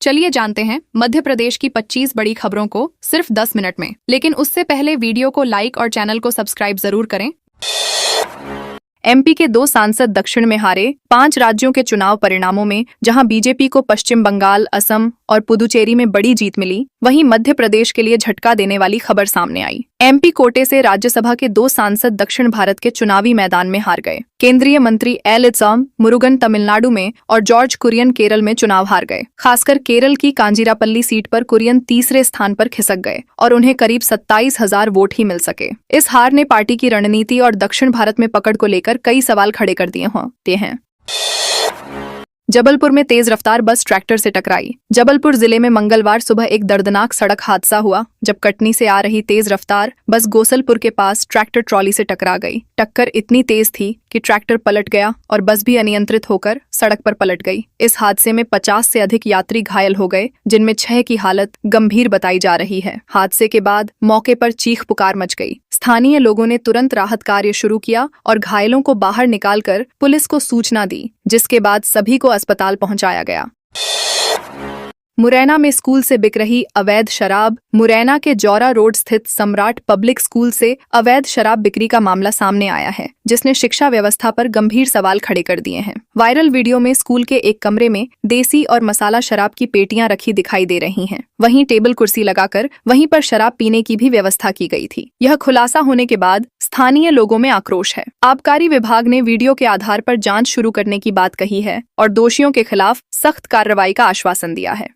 चलिए जानते हैं मध्य प्रदेश की 25 बड़ी खबरों को सिर्फ 10 मिनट में। लेकिन उससे पहले वीडियो को लाइक और चैनल को सब्सक्राइब जरूर करें। एमपी के 2 सांसद दक्षिण में हारे। 5 राज्यों के चुनाव परिणामों में जहां बीजेपी को पश्चिम बंगाल, असम और पुदुचेरी में बड़ी जीत मिली, वहीं मध्य प्रदेश के लिए झटका देने वाली खबर सामने आई। एमपी कोटे से राज्यसभा के 2 सांसद दक्षिण भारत के चुनावी मैदान में हार गए। केंद्रीय मंत्री एल मुरुगन तमिलनाडु में और जॉर्ज कुरियन केरल में चुनाव हार गए। खासकर केरल की कांजीरापल्ली सीट पर कुरियन तीसरे स्थान पर खिसक गए और उन्हें करीब 27,000 वोट ही मिल सके। इस हार ने पार्टी की रणनीति और दक्षिण भारत में पकड़ को लेकर कई सवाल खड़े कर दिए हैं। जबलपुर में तेज रफ्तार बस ट्रैक्टर से टकराई। जबलपुर जिले में मंगलवार सुबह एक दर्दनाक सड़क हादसा हुआ जब कटनी से आ रही तेज रफ्तार बस गोसलपुर के पास ट्रैक्टर ट्रॉली से टकरा गई। टक्कर इतनी तेज थी कि ट्रैक्टर पलट गया और बस भी अनियंत्रित होकर सड़क पर पलट गई। इस हादसे में 50 से अधिक यात्री घायल हो गए, जिनमें 6 की हालत गंभीर बताई जा रही है। हादसे के बाद मौके पर चीख पुकार मच गई। स्थानीय लोगों ने तुरंत राहत कार्य शुरू किया और घायलों को बाहर निकालकर पुलिस को सूचना दी, जिसके बाद सभी को अस्पताल पहुंचाया गया। मुरैना में स्कूल से बिक रही अवैध शराब। मुरैना के जौरा रोड स्थित सम्राट पब्लिक स्कूल से अवैध शराब बिक्री का मामला सामने आया है, जिसने शिक्षा व्यवस्था पर गंभीर सवाल खड़े कर दिए हैं। वायरल वीडियो में स्कूल के एक कमरे में देसी और मसाला शराब की पेटियां रखी दिखाई दे रही हैं। वहीं टेबल कुर्सी लगाकर वहीं पर शराब पीने की भी व्यवस्था की गई थी। यह खुलासा होने के बाद स्थानीय लोगों में आक्रोश है। आबकारी विभाग ने वीडियो के आधार पर जांच शुरू करने की बात कही है और दोषियों के खिलाफ सख्त कार्रवाई का आश्वासन दिया है।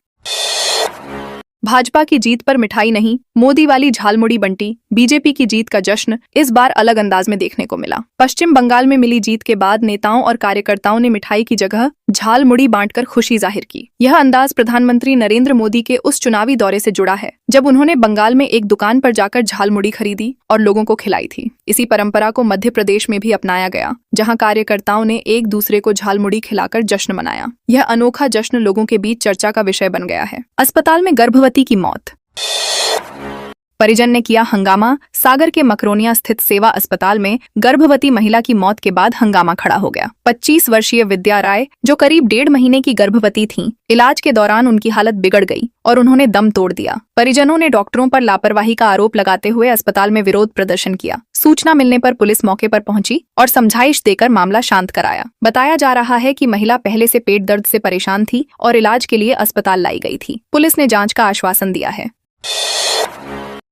भाजपा की जीत पर मिठाई नहीं, मोदी वाली झालमुड़ी बंटी। बीजेपी की जीत का जश्न इस बार अलग अंदाज में देखने को मिला। पश्चिम बंगाल में मिली जीत के बाद नेताओं और कार्यकर्ताओं ने मिठाई की जगह झालमुड़ी बांटकर खुशी जाहिर की। यह अंदाज प्रधानमंत्री नरेंद्र मोदी के उस चुनावी दौरे से जुड़ा है जब उन्होंने बंगाल में एक दुकान पर जाकर झालमुड़ी खरीदी और लोगों को खिलाई थी। इसी परंपरा को मध्य प्रदेश में भी अपनाया गया, जहां कार्यकर्ताओं ने एक दूसरे को झालमुड़ी खिलाकर जश्न मनाया। यह अनोखा जश्न लोगों के बीच चर्चा का विषय बन गया है। अस्पताल में गर्भवती की मौत। परिजन ने किया हंगामा। सागर के मकरोनिया स्थित सेवा अस्पताल में गर्भवती महिला की मौत के बाद हंगामा खड़ा हो गया। 25 वर्षीय विद्या राय, जो करीब 1.5 महीने की गर्भवती थीं, इलाज के दौरान उनकी हालत बिगड़ गई और उन्होंने दम तोड़ दिया। परिजनों ने डॉक्टरों पर लापरवाही का आरोप लगाते हुए अस्पताल में विरोध प्रदर्शन किया। सूचना मिलने पर पुलिस मौके पर पहुंची और समझाइश देकर मामला शांत कराया। बताया जा रहा है कि महिला पहले से पेट दर्द से परेशान थी और इलाज के लिए अस्पताल लाई गई थी। पुलिस ने जांच का आश्वासन दिया है।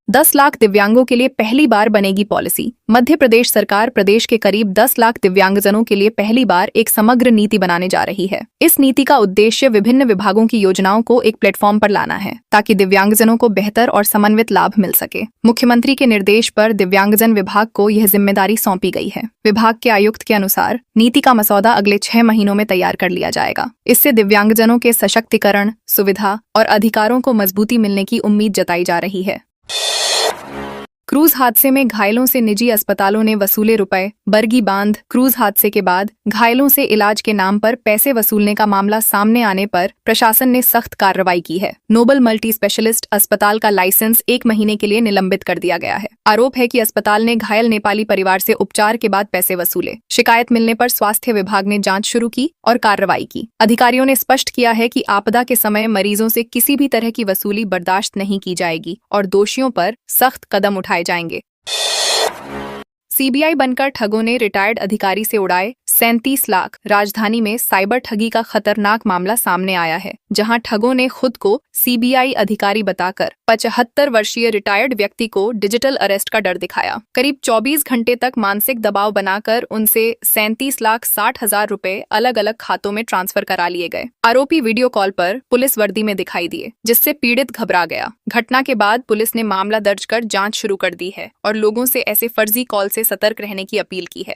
10 लाख दिव्यांगों के लिए पहली बार बनेगी पॉलिसी। मध्य प्रदेश सरकार प्रदेश के करीब 10 लाख दिव्यांगजनों के लिए पहली बार एक समग्र नीति बनाने जा रही है। इस नीति का उद्देश्य विभिन्न विभागों की योजनाओं को एक प्लेटफॉर्म पर लाना है, ताकि दिव्यांगजनों को बेहतर और समन्वित लाभ मिल सके। मुख्यमंत्री के निर्देश पर दिव्यांगजन विभाग को यह जिम्मेदारी सौंपी गई है। विभाग के आयुक्त के अनुसार नीति का मसौदा अगले 6 महीनों में तैयार कर लिया जाएगा। इससे दिव्यांगजनों के सशक्तिकरण, सुविधा और अधिकारों को मजबूती मिलने की उम्मीद जताई जा रही है। क्रूज हादसे में घायलों से निजी अस्पतालों ने वसूले रुपए। बरगी बांध क्रूज हादसे के बाद घायलों से इलाज के नाम पर पैसे वसूलने का मामला सामने आने पर प्रशासन ने सख्त कार्रवाई की है। नोबल मल्टी स्पेशलिस्ट अस्पताल का लाइसेंस 1 महीने के लिए निलंबित कर दिया गया है। आरोप है कि अस्पताल ने घायल नेपाली परिवार से उपचार के बाद पैसे वसूले। शिकायत मिलने पर स्वास्थ्य विभाग ने जांच शुरू की और कार्रवाई की। अधिकारियों ने स्पष्ट किया है कि आपदा के समय मरीजों से किसी भी तरह की वसूली बर्दाश्त नहीं की जाएगी और दोषियों पर सख्त कदम उठाए जाएंगे। सीबीआई बनकर ठगों ने रिटायर्ड अधिकारी से उड़ाए 37 लाख। राजधानी में साइबर ठगी का खतरनाक मामला सामने आया है, जहां ठगों ने खुद को सीबीआई अधिकारी बताकर 75 वर्षीय रिटायर्ड व्यक्ति को डिजिटल अरेस्ट का डर दिखाया। करीब 24 घंटे तक मानसिक दबाव बनाकर उनसे 37,60,000 रुपए अलग अलग खातों में ट्रांसफर करा लिए गए। आरोपी वीडियो कॉल पर पुलिस वर्दी में दिखाई दिए, जिससे पीड़ित घबरा गया। घटना के बाद पुलिस ने मामला दर्ज कर जांच शुरू कर दी है और लोगों से ऐसे फर्जी कॉल से सतर्क रहने की अपील की है।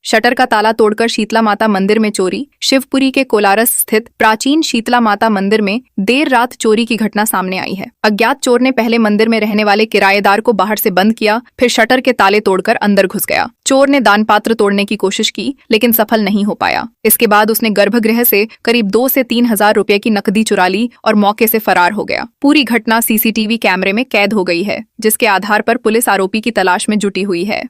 शटर का ताला तोड़कर शीतला माता मंदिर में चोरी। शिवपुरी के कोलारस स्थित प्राचीन शीतला माता मंदिर में देर रात चोरी की घटना सामने आई है। अज्ञात चोर ने पहले मंदिर में रहने वाले किराएदार को बाहर से बंद किया, फिर शटर के ताले तोड़कर अंदर घुस गया। चोर ने दान पात्र तोड़ने की कोशिश की, लेकिन सफल नहीं हो पाया। इसके बाद उसने गर्भगृह से करीब 2 से 3 हजार रुपए की नकदी चुरा ली और मौके से फरार हो गया। पूरी घटना सीसीटीवी कैमरे में कैद हो गई है, जिसके आधार पर पुलिस आरोपी की तलाश में जुटी हुई है।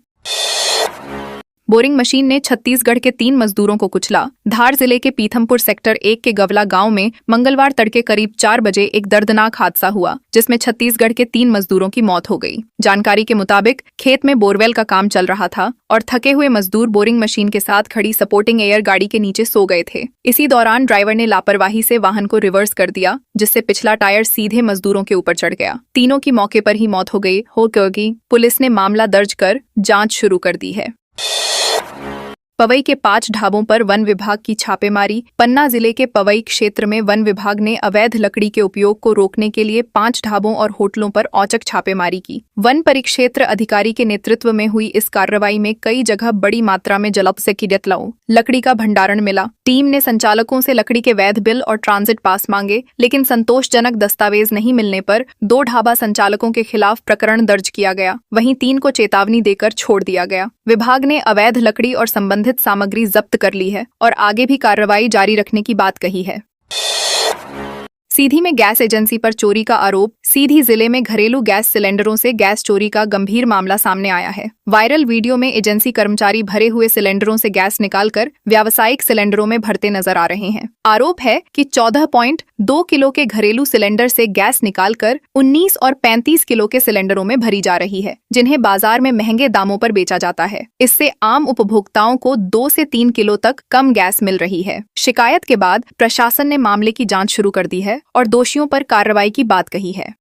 बोरिंग मशीन ने छत्तीसगढ़ के 3 मजदूरों को कुचला। धार जिले के पीथमपुर सेक्टर 1 के गवला गांव में मंगलवार तड़के करीब 4 बजे एक दर्दनाक हादसा हुआ, जिसमें छत्तीसगढ़ के 3 मजदूरों की मौत हो गई। जानकारी के मुताबिक खेत में बोरवेल का काम चल रहा था और थके हुए मजदूर बोरिंग मशीन के साथ खड़ी सपोर्टिंग एयर गाड़ी के नीचे सो गए थे। इसी दौरान ड्राइवर ने लापरवाही से वाहन को रिवर्स कर दिया, जिससे पिछला टायर सीधे मजदूरों के ऊपर चढ़ गया। तीनों की मौके पर ही मौत हो गई। पुलिस ने मामला दर्ज कर जांच शुरू कर दी है। पवई के 5 ढाबों पर वन विभाग की छापेमारी। पन्ना जिले के पवई क्षेत्र में वन विभाग ने अवैध लकड़ी के उपयोग को रोकने के लिए 5 ढाबों और होटलों पर औचक छापेमारी की। वन परिक्षेत्र अधिकारी के नेतृत्व में हुई इस कार्रवाई में कई जगह बड़ी मात्रा में जलब से किडतलाऊ लकड़ी का भंडारण मिला। टीम ने संचालकों से लकड़ी के वैध बिल और ट्रांजिट पास मांगे, लेकिन संतोषजनक दस्तावेज नहीं मिलने पर 2 ढाबा संचालकों के खिलाफ प्रकरण दर्ज किया गया। वहीं 3 को चेतावनी देकर छोड़ दिया गया। विभाग ने अवैध लकड़ी और संबंधित सामग्री जब्त कर ली है और आगे भी कार्रवाई जारी रखने की बात कही है। सीधी में गैस एजेंसी पर चोरी का आरोप। सीधी जिले में घरेलू गैस सिलेंडरों से गैस चोरी का गंभीर मामला सामने आया है। वायरल वीडियो में एजेंसी कर्मचारी भरे हुए सिलेंडरों से गैस निकालकर व्यावसायिक सिलेंडरों में भरते नजर आ रहे हैं। आरोप है कि 14.2 किलो के घरेलू सिलेंडर से गैस निकालकर 19 और 35 किलो के सिलेंडरों में भरी जा रही है, जिन्हें बाजार में महंगे दामों पर बेचा जाता है। इससे आम उपभोक्ताओं को 2 से 3 किलो तक कम गैस मिल रही है। शिकायत के बाद प्रशासन ने मामले की जांच शुरू कर दी है और दोषियों पर कार्रवाई की बात कही है।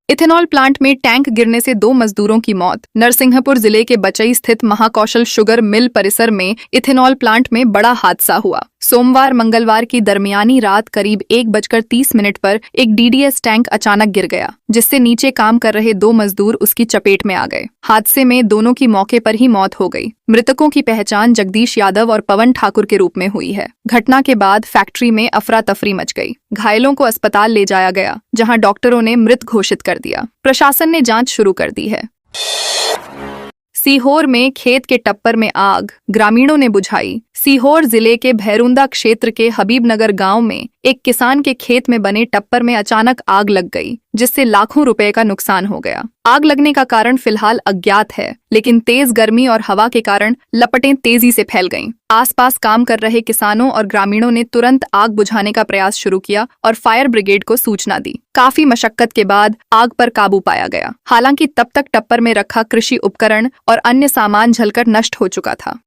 इथेनॉल प्लांट में टैंक गिरने से 2 मजदूरों की मौत। नरसिंहपुर जिले के बचई स्थित महाकौशल शुगर मिल परिसर में इथेनॉल प्लांट में बड़ा हादसा हुआ। सोमवार मंगलवार की दरमियानी रात करीब 1:30 पर एक डीडीएस टैंक अचानक गिर गया, जिससे नीचे काम कर रहे 2 मजदूर उसकी चपेट में आ गए। हादसे में दोनों की मौके पर ही मौत हो गई। मृतकों की पहचान जगदीश यादव और पवन ठाकुर के रूप में हुई है। घटना के बाद फैक्ट्री में अफरा तफरी मच गई। घायलों को अस्पताल ले जाया गया, जहां डॉक्टरों ने मृत घोषित कर दिया। प्रशासन ने जांच शुरू कर दी है। सीहोर में खेत के टप्पर में आग, ग्रामीणों ने बुझाई। सीहोर जिले के भैरुंदा क्षेत्र के हबीबनगर गांव में एक किसान के खेत में बने टप्पर में अचानक आग लग गई, जिससे लाखों रुपए का नुकसान हो गया। आग लगने का कारण फिलहाल अज्ञात है, लेकिन तेज गर्मी और हवा के कारण लपटें तेजी से फैल गईं। आसपास काम कर रहे किसानों और ग्रामीणों ने तुरंत आग बुझाने का प्रयास शुरू किया और फायर ब्रिगेड को सूचना दी। काफी मशक्कत के बाद आग पर काबू पाया गया। हालांकि तब तक टप्पर में रखा कृषि उपकरण और अन्य सामान जलकर नष्ट हो चुका था।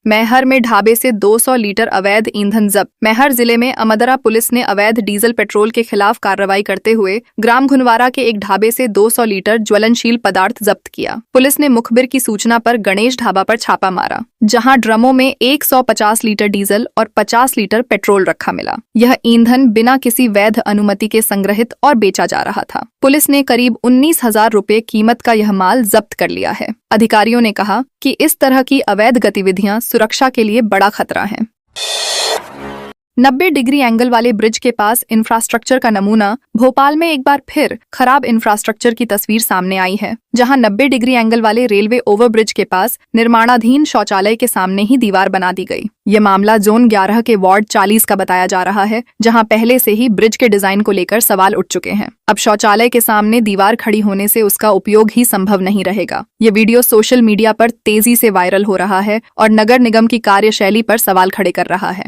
मैहर में ढाबे से 200 लीटर अवैध ईंधन जब्त। मैहर जिले में अमदरा पुलिस ने अवैध डीजल पेट्रोल के खिलाफ कार्रवाई करते हुए ग्राम घुनवारा के एक ढाबे से 200 लीटर ज्वलनशील पदार्थ जब्त किया। पुलिस ने मुखबिर की सूचना पर गणेश ढाबा पर छापा मारा, जहां ड्रमों में 150 लीटर डीजल और 50 लीटर पेट्रोल रखा मिला। यह ईंधन बिना किसी वैध अनुमति के संग्रहित और बेचा जा रहा था। पुलिस ने करीब 19,000 रुपए कीमत का यह माल जब्त कर लिया है। अधिकारियों ने कहा कि इस तरह की अवैध गतिविधियां सुरक्षा के लिए बड़ा खतरा हैं। 90 डिग्री एंगल वाले ब्रिज के पास इंफ्रास्ट्रक्चर का नमूना। भोपाल में एक बार फिर खराब इंफ्रास्ट्रक्चर की तस्वीर सामने आई है, जहां 90 डिग्री एंगल वाले रेलवे ओवरब्रिज के पास निर्माणाधीन शौचालय के सामने ही दीवार बना दी गई। ये मामला जोन 11 के वार्ड 40 का बताया जा रहा है, जहां पहले से ही ब्रिज के डिजाइन को लेकर सवाल उठ चुके हैं। अब शौचालय के सामने दीवार खड़ी होने से उसका उपयोग ही संभव नहीं रहेगा। ये वीडियो सोशल मीडिया पर तेजी से वायरल हो रहा है और नगर निगम की कार्यशैली पर सवाल खड़े कर रहा है।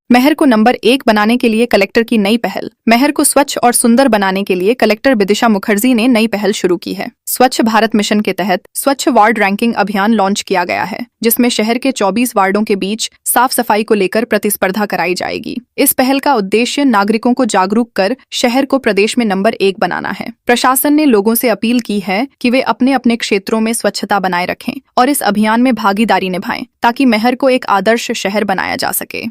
मैहर को नंबर 1 बनाने के लिए कलेक्टर की नई पहल। मैहर को स्वच्छ और सुंदर बनाने के लिए कलेक्टर विदिशा मुखर्जी ने नई पहल शुरू की है। स्वच्छ भारत मिशन के तहत स्वच्छ वार्ड रैंकिंग अभियान लॉन्च किया गया है, जिसमें शहर के 24 वार्डों के बीच साफ सफाई को लेकर प्रतिस्पर्धा कराई जाएगी। इस पहल का उद्देश्य नागरिकों को जागरूक कर शहर को प्रदेश में नंबर 1 बनाना है। प्रशासन ने लोगों से अपील की है कि वे अपने अपने क्षेत्रों में स्वच्छता बनाए रखें और इस अभियान में भागीदारी निभाएं, ताकि मैहर को एक आदर्श शहर बनाया जा सके।